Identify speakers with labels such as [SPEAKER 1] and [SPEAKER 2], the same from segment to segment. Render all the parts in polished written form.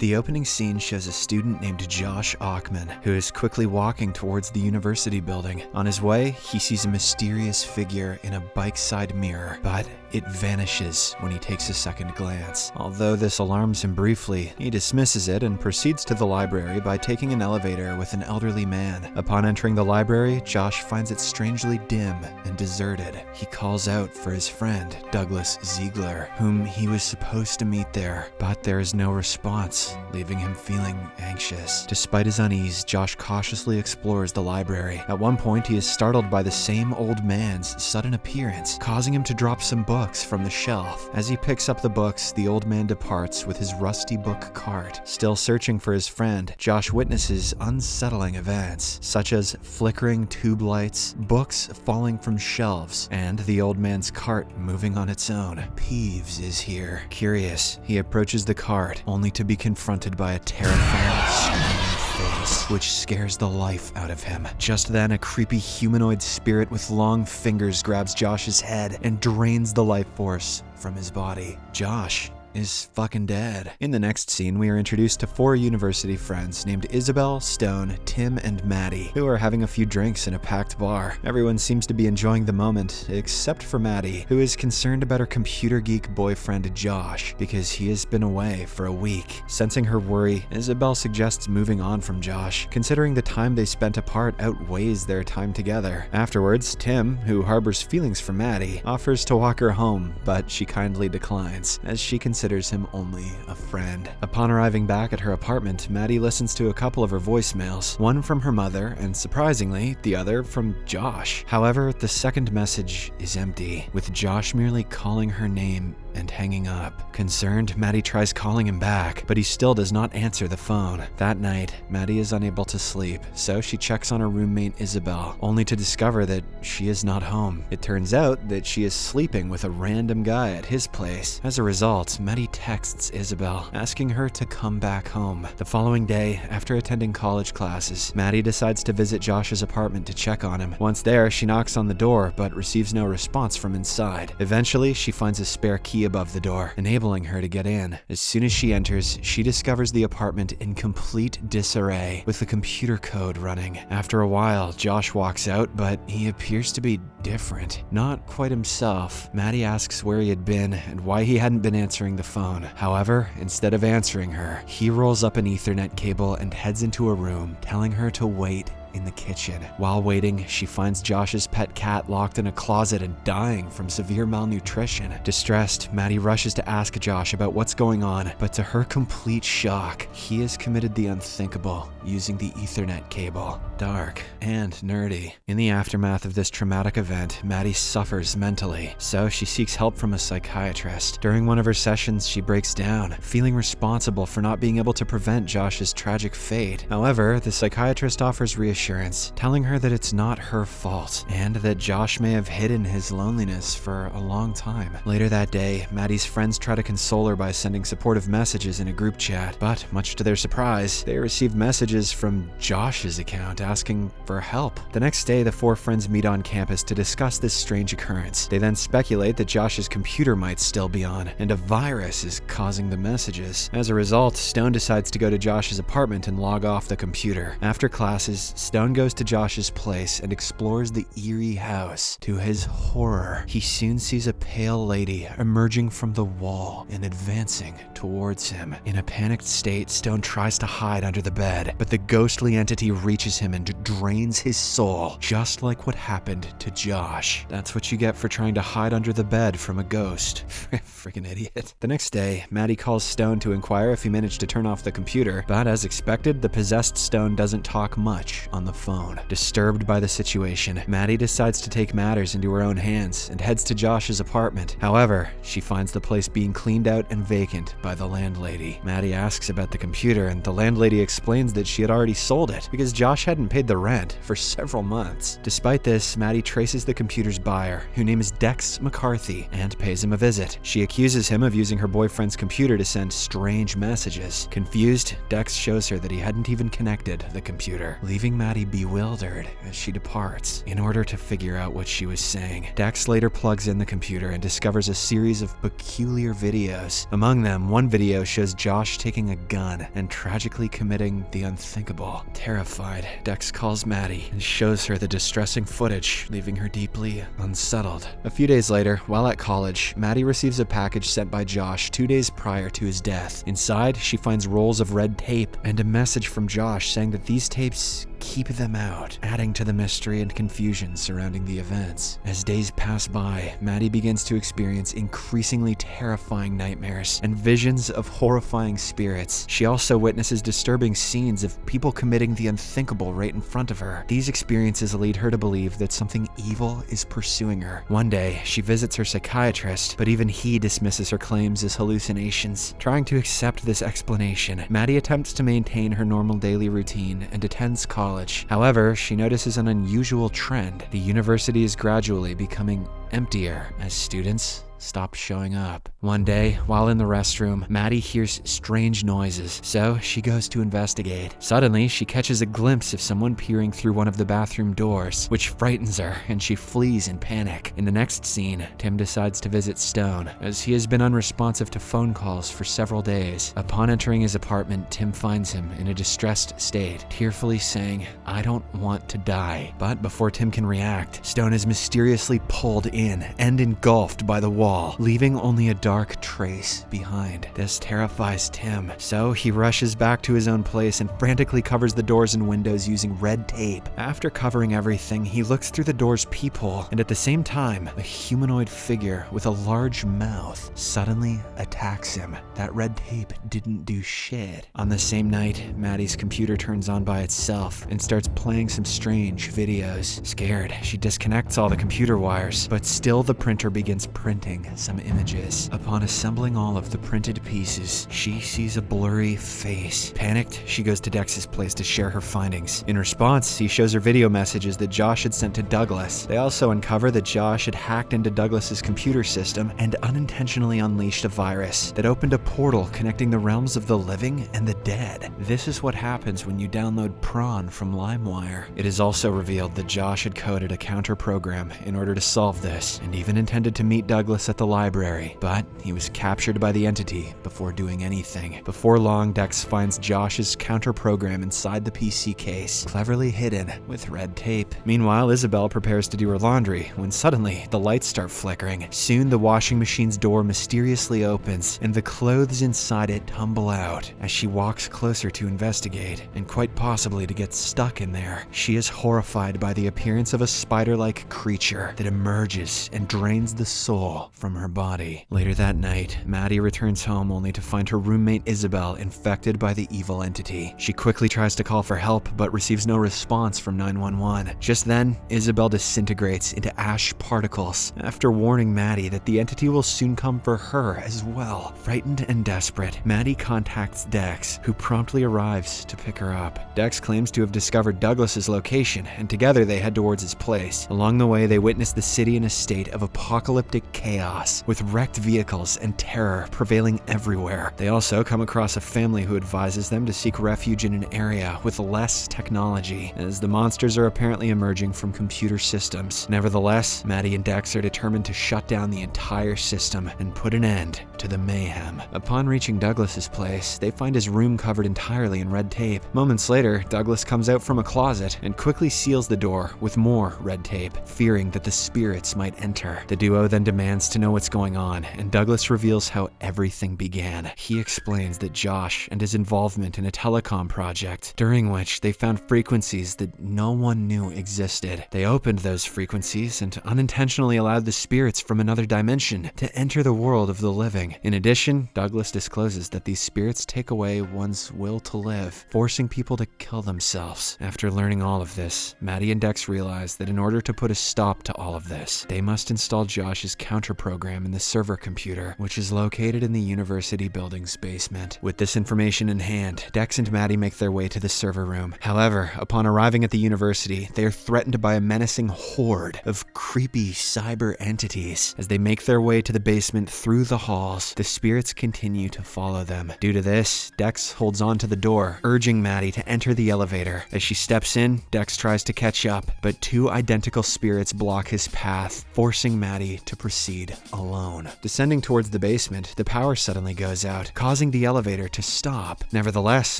[SPEAKER 1] The opening scene shows a student named Josh Ockman, who is quickly walking towards the university building. On his way, he sees a mysterious figure in a bike side mirror, but it vanishes when he takes a second glance. Although this alarms him briefly, he dismisses it and proceeds to the library by taking an elevator with an elderly man. Upon entering the library, Josh finds it strangely dim and deserted. He calls out for his friend, Douglas Ziegler, whom he was supposed to meet there, but there is no response, leaving him feeling anxious. Despite his unease, Josh cautiously explores the library. At one point, he is startled by the same old man's sudden appearance, causing him to drop some books from the shelf. As he picks up the books, the old man departs with his rusty book cart. Still searching for his friend, Josh witnesses unsettling events, such as flickering tube lights, books falling from shelves, and the old man's cart moving on its own. Peeves is here. Curious, he approaches the cart, only to be confronted by a terrifying, screaming face, which scares the life out of him. Just then, a creepy humanoid spirit with long fingers grabs Josh's head and drains the life force from his body. Josh is fucking dead. In the next scene, we are introduced to 4 university friends named Isabel, Stone, Tim, and Maddie, who are having a few drinks in a packed bar. Everyone seems to be enjoying the moment, except for Maddie, who is concerned about her computer geek boyfriend Josh, because he has been away for a week. Sensing her worry, Isabel suggests moving on from Josh, considering the time they spent apart outweighs their time together. Afterwards, Tim, who harbors feelings for Maddie, offers to walk her home, but she kindly declines, as she considers him only a friend. Upon arriving back at her apartment, Maddie listens to a couple of her voicemails, one from her mother, and surprisingly, the other from Josh. However, the second message is empty, with Josh merely calling her name and hanging up. Concerned, Maddie tries calling him back, but he still does not answer the phone. That night, Maddie is unable to sleep, so she checks on her roommate Isabel, only to discover that she is not home. It turns out that she is sleeping with a random guy at his place. As a result, Maddie texts Isabel, asking her to come back home. The following day, after attending college classes, Maddie decides to visit Josh's apartment to check on him. Once there, she knocks on the door, but receives no response from inside. Eventually, she finds a spare key above the door, enabling her to get in. As soon as she enters, she discovers the apartment in complete disarray, with the computer code running. After a while, Josh walks out, but he appears to be different. Not quite himself. Maddie asks where he had been and why he hadn't been answering the phone. However, instead of answering her, he rolls up an Ethernet cable and heads into a room, telling her to wait in the kitchen. While waiting, she finds Josh's pet cat locked in a closet and dying from severe malnutrition. Distressed, Maddie rushes to ask Josh about what's going on, but to her complete shock, he has committed the unthinkable, using the Ethernet cable. Dark and nerdy. In the aftermath of this traumatic event, Maddie suffers mentally, so she seeks help from a psychiatrist. During one of her sessions, she breaks down, feeling responsible for not being able to prevent Josh's tragic fate. However, the psychiatrist offers reassurance, telling her that it's not her fault, and that Josh may have hidden his loneliness for a long time. Later that day, Maddie's friends try to console her by sending supportive messages in a group chat, but much to their surprise, they receive messages from Josh's account asking for help. The next day, the 4 friends meet on campus to discuss this strange occurrence. They then speculate that Josh's computer might still be on, and a virus is causing the messages. As a result, Stone decides to go to Josh's apartment and log off the computer. After classes, Stone goes to Josh's place and explores the eerie house. To his horror, he soon sees a pale lady emerging from the wall and advancing towards him. In a panicked state, Stone tries to hide under the bed, but the ghostly entity reaches him and drains his soul, just like what happened to Josh. That's what you get for trying to hide under the bed from a ghost. Freaking idiot. The next day, Maddie calls Stone to inquire if he managed to turn off the computer, but as expected, the possessed Stone doesn't talk much on the phone. Disturbed by the situation, Maddie decides to take matters into her own hands and heads to Josh's apartment. However, she finds the place being cleaned out and vacant by the landlady. Maddie asks about the computer, and the landlady explains that she had already sold it because Josh hadn't paid the rent for several months. Despite this, Maddie traces the computer's buyer, whose name is Dex McCarthy, and pays him a visit. She accuses him of using her boyfriend's computer to send strange messages. Confused, Dex shows her that he hadn't even connected the computer, leaving Maddie Maddie bewildered as she departs. In order to figure out what she was saying, Dex later plugs in the computer and discovers a series of peculiar videos. Among them, one video shows Josh taking a gun and tragically committing the unthinkable. Terrified, Dex calls Maddie and shows her the distressing footage, leaving her deeply unsettled. A few days later, while at college, Maddie receives a package sent by Josh 2 days prior to his death. Inside, she finds rolls of red tape and a message from Josh saying that these tapes keep them out, adding to the mystery and confusion surrounding the events. As days pass by, Maddie begins to experience increasingly terrifying nightmares and visions of horrifying spirits. She also witnesses disturbing scenes of people committing the unthinkable right in front of her. These experiences lead her to believe that something evil is pursuing her. One day, she visits her psychiatrist, but even he dismisses her claims as hallucinations. Trying to accept this explanation, Maddie attempts to maintain her normal daily routine and attends college. However, she notices an unusual trend. The university is gradually becoming emptier as students stop showing up. One day, while in the restroom, Maddie hears strange noises, so she goes to investigate. Suddenly, she catches a glimpse of someone peering through one of the bathroom doors, which frightens her, and she flees in panic. In the next scene, Tim decides to visit Stone, as he has been unresponsive to phone calls for several days. Upon entering his apartment, Tim finds him in a distressed state, tearfully saying, "I don't want to die." But before Tim can react, Stone is mysteriously pulled in and engulfed by the wall, leaving only a dark trace behind. This terrifies Tim, so he rushes back to his own place and frantically covers the doors and windows using red tape. After covering everything, he looks through the door's peephole, and at the same time, a humanoid figure with a large mouth suddenly attacks him. That red tape didn't do shit. On the same night, Maddie's computer turns on by itself and starts playing some strange videos. Scared, she disconnects all the computer wires, but still the printer begins printing some images. Upon assembling all of the printed pieces, she sees a blurry face. Panicked, she goes to Dex's place to share her findings. In response, he shows her video messages that Josh had sent to Douglas. They also uncover that Josh had hacked into Douglas's computer system and unintentionally unleashed a virus that opened a portal connecting the realms of the living and the dead. This is what happens when you download Prawn from LimeWire. It is also revealed that Josh had coded a counter program in order to solve this, and even intended to meet Douglas at the library, but he was captured by the entity before doing anything. Before long, Dex finds Josh's counter program inside the PC case, cleverly hidden with red tape. Meanwhile, Isabel prepares to do her laundry when suddenly the lights start flickering. Soon, the washing machine's door mysteriously opens and the clothes inside it tumble out. As she walks closer to investigate, and quite possibly to get stuck in there, she is horrified by the appearance of a spider-like creature that emerges and drains the soul from her body. Later that night, Maddie returns home only to find her roommate Isabel infected by the evil entity. She quickly tries to call for help but receives no response from 911. Just then, Isabel disintegrates into ash particles after warning Maddie that the entity will soon come for her as well. Frightened and desperate, Maddie contacts Dex, who promptly arrives to pick her up. Dex claims to have discovered Douglas's location, and together they head towards his place. Along the way, they witness the city in a state of apocalyptic chaos, with wrecked vehicles and terror prevailing everywhere. They also come across a family who advises them to seek refuge in an area with less technology, as the monsters are apparently emerging from computer systems. Nevertheless, Maddie and Dex are determined to shut down the entire system and put an end to the mayhem. Upon reaching Douglas's place, they find his room covered entirely in red tape. Moments later, Douglas comes out from a closet and quickly seals the door with more red tape, fearing that the spirits might enter. The duo then demands to know what's going on, and Douglas reveals how everything began. He explains that Josh and his involvement in a telecom project, during which they found frequencies that no one knew existed. They opened those frequencies and unintentionally allowed the spirits from another dimension to enter the world of the living. In addition, Douglas discloses that these spirits take away one's will to live, forcing people to kill themselves. After learning all of this, Maddie and Dex realize that in order to put a stop to all of this, they must install Josh's counter program in the server computer, which is located in the university building's basement. With this information in hand, Dex and Maddie make their way to the server room. However, upon arriving at the university, they are threatened by a menacing horde of creepy cyber entities. As they make their way to the basement through the halls, the spirits continue to follow them. Due to this, Dex holds on to the door, urging Maddie to enter the elevator. As she steps in, Dex tries to catch up, but two identical spirits block his path, forcing Maddie to proceed alone. Descending towards the basement, the power suddenly goes out, causing the elevator to stop. Nevertheless,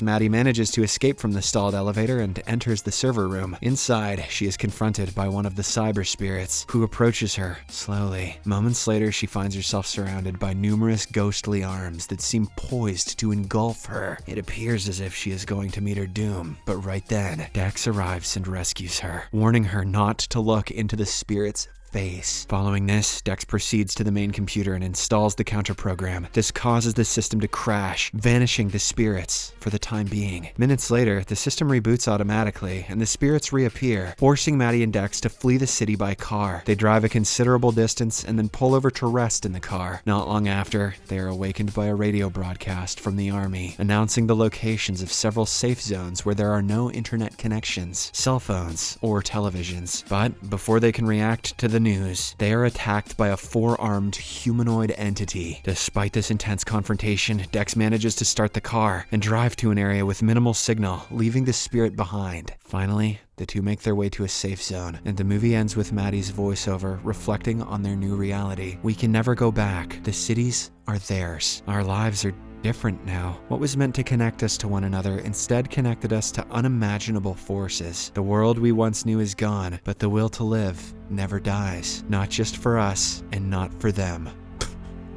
[SPEAKER 1] Maddie manages to escape from the stalled elevator and enters the server room. Inside, she is confronted by one of the cyber spirits, who approaches her slowly. Moments later, she finds herself surrounded by numerous ghostly arms that seem poised to engulf her. It appears as if she is going to meet her doom, but right then, Dex arrives and rescues her, warning her not to look into the spirit's face. Following this, Dex proceeds to the main computer and installs the counter program. This causes the system to crash, vanishing the spirits for the time being. Minutes later, the system reboots automatically, and the spirits reappear, forcing Maddie and Dex to flee the city by car. They drive a considerable distance and then pull over to rest in the car. Not long after, they are awakened by a radio broadcast from the army, announcing the locations of several safe zones where there are no internet connections, cell phones, or televisions. But before they can react to the news, they are attacked by a four-armed humanoid entity. Despite this intense confrontation, Dex manages to start the car and drive to an area with minimal signal, leaving the spirit behind. Finally, the two make their way to a safe zone, and the movie ends with Maddie's voiceover reflecting on their new reality. We can never go back. The cities are theirs. Our lives are different now. What was meant to connect us to one another instead connected us to unimaginable forces. The world we once knew is gone, but the will to live never dies. Not just for us, and not for them.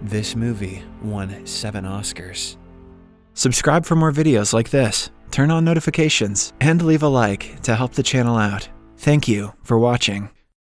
[SPEAKER 1] This movie won 7 Oscars. Subscribe for more videos like this, turn on notifications, and leave a like to help the channel out. Thank you for watching.